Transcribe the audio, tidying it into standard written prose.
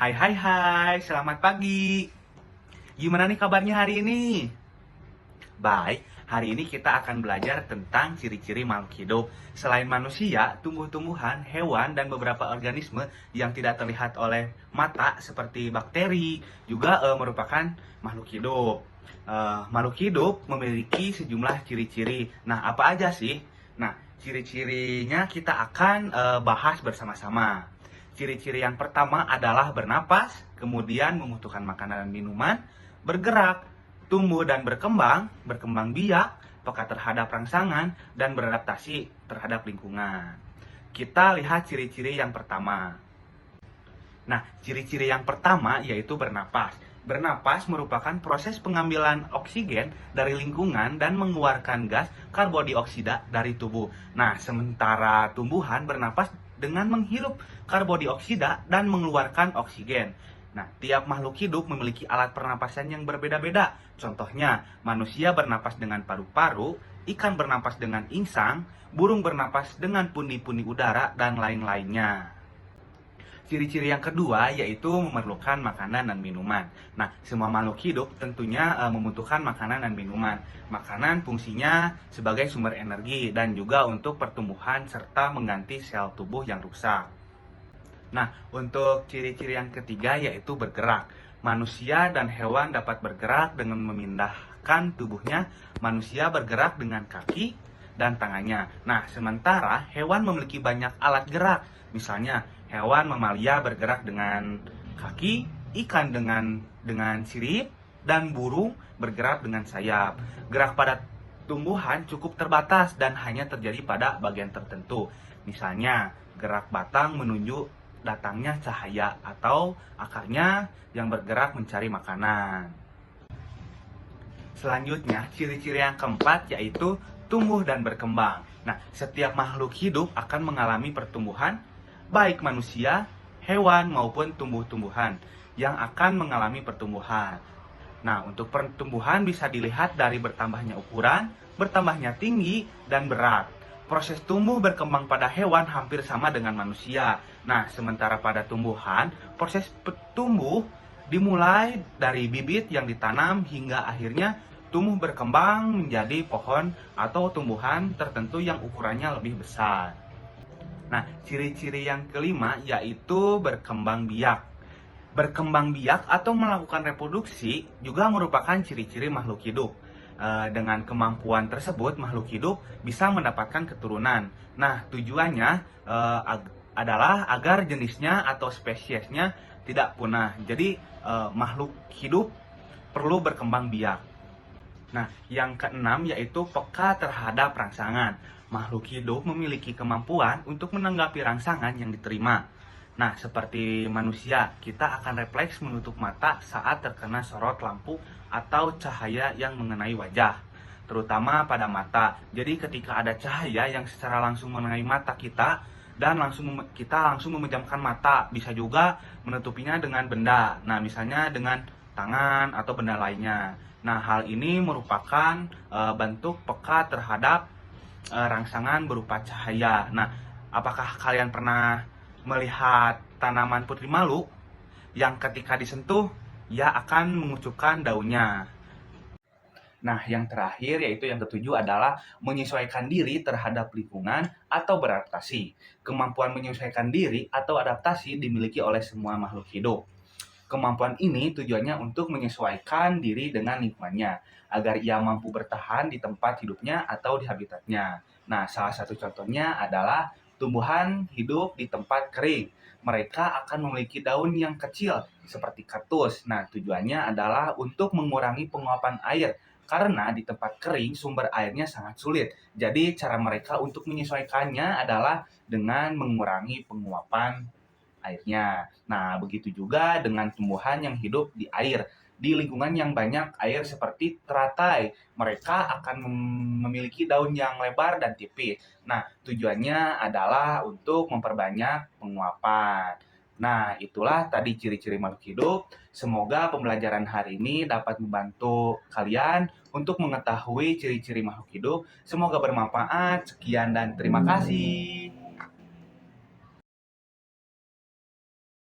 Hai, selamat pagi. Gimana nih kabarnya hari ini? Baik, hari ini kita akan belajar tentang ciri-ciri makhluk hidup. Selain manusia, tumbuh-tumbuhan, hewan, dan beberapa organisme yang tidak terlihat oleh mata seperti bakteri juga merupakan makhluk hidup. Makhluk hidup memiliki sejumlah ciri-ciri. Nah, apa aja sih? Nah, ciri-cirinya kita akan bahas bersama-sama. Ciri-ciri yang pertama adalah bernapas, kemudian membutuhkan makanan dan minuman, bergerak, tumbuh dan berkembang biak, peka terhadap rangsangan, dan beradaptasi terhadap lingkungan. Kita lihat ciri-ciri yang pertama. Nah, ciri-ciri yang pertama yaitu bernapas. Bernapas merupakan proses pengambilan oksigen dari lingkungan dan mengeluarkan gas karbon dioksida dari tubuh. Nah, sementara tumbuhan bernapas dengan menghirup karbon dioksida dan mengeluarkan oksigen. Nah, tiap makhluk hidup memiliki alat pernapasan yang berbeda-beda. Contohnya, manusia bernapas dengan paru-paru, ikan bernapas dengan insang, burung bernapas dengan pundi-pundi udara, dan lain-lainnya. Ciri-ciri yang kedua yaitu memerlukan makanan dan minuman. Nah, semua makhluk hidup tentunya membutuhkan makanan dan minuman. Makanan fungsinya sebagai sumber energi dan juga untuk pertumbuhan serta mengganti sel tubuh yang rusak. Nah, untuk ciri-ciri yang ketiga yaitu bergerak. Manusia dan hewan dapat bergerak dengan memindahkan tubuhnya. Manusia bergerak dengan kaki dan tangannya. Nah, sementara hewan memiliki banyak alat gerak. Misalnya, hewan mamalia bergerak dengan kaki, ikan dengan sirip, dan burung bergerak dengan sayap. Gerak pada tumbuhan cukup terbatas dan hanya terjadi pada bagian tertentu. Misalnya, gerak batang menunjuk datangnya cahaya atau akarnya yang bergerak mencari makanan. Selanjutnya, ciri-ciri yang keempat yaitu tumbuh dan berkembang. Nah, setiap makhluk hidup akan mengalami pertumbuhan, baik manusia, hewan maupun tumbuh-tumbuhan yang akan mengalami pertumbuhan. Nah, untuk pertumbuhan bisa dilihat dari bertambahnya ukuran, bertambahnya tinggi, dan berat. Proses tumbuh berkembang pada hewan hampir sama dengan manusia. Nah, sementara pada tumbuhan, proses tumbuh dimulai dari bibit yang ditanam hingga akhirnya tumbuh berkembang menjadi pohon atau tumbuhan tertentu yang ukurannya lebih besar. Nah, ciri-ciri yang kelima yaitu berkembang biak. Berkembang biak atau melakukan reproduksi juga merupakan ciri-ciri makhluk hidup. Dengan kemampuan tersebut, makhluk hidup bisa mendapatkan keturunan. Nah, tujuannya adalah agar jenisnya atau spesiesnya tidak punah. Jadi, makhluk hidup perlu berkembang biak. Nah, yang keenam yaitu peka terhadap rangsangan. Makhluk hidup memiliki kemampuan untuk menanggapi rangsangan yang diterima. Nah, seperti manusia, kita akan refleks menutup mata saat terkena sorot lampu atau cahaya yang mengenai wajah, terutama pada mata. Jadi ketika ada cahaya yang secara langsung mengenai mata kita dan kita langsung memejamkan mata, bisa juga menutupinya dengan benda. Nah, misalnya dengan tangan atau benda lainnya. Nah, hal ini merupakan bentuk peka terhadap rangsangan berupa cahaya. Nah, apakah kalian pernah melihat tanaman putri malu yang ketika disentuh, ia akan mengucurkan daunnya? Nah, yang terakhir yaitu yang ketujuh adalah menyesuaikan diri terhadap lingkungan atau beradaptasi. Kemampuan menyesuaikan diri atau adaptasi dimiliki oleh semua makhluk hidup. Kemampuan ini tujuannya untuk menyesuaikan diri dengan lingkungannya, agar ia mampu bertahan di tempat hidupnya atau di habitatnya. Nah, salah satu contohnya adalah tumbuhan hidup di tempat kering. Mereka akan memiliki daun yang kecil seperti kaktus. Nah, tujuannya adalah untuk mengurangi penguapan air karena di tempat kering sumber airnya sangat sulit. Jadi, cara mereka untuk menyesuaikannya adalah dengan mengurangi penguapan airnya. Nah, begitu juga dengan tumbuhan yang hidup di air. Di lingkungan yang banyak air seperti teratai, mereka akan memiliki daun yang lebar dan tipis. Nah, tujuannya adalah untuk memperbanyak penguapan. Nah, itulah tadi ciri-ciri makhluk hidup. Semoga pembelajaran hari ini dapat membantu kalian untuk mengetahui ciri-ciri makhluk hidup. Semoga bermanfaat. Sekian dan terima kasih.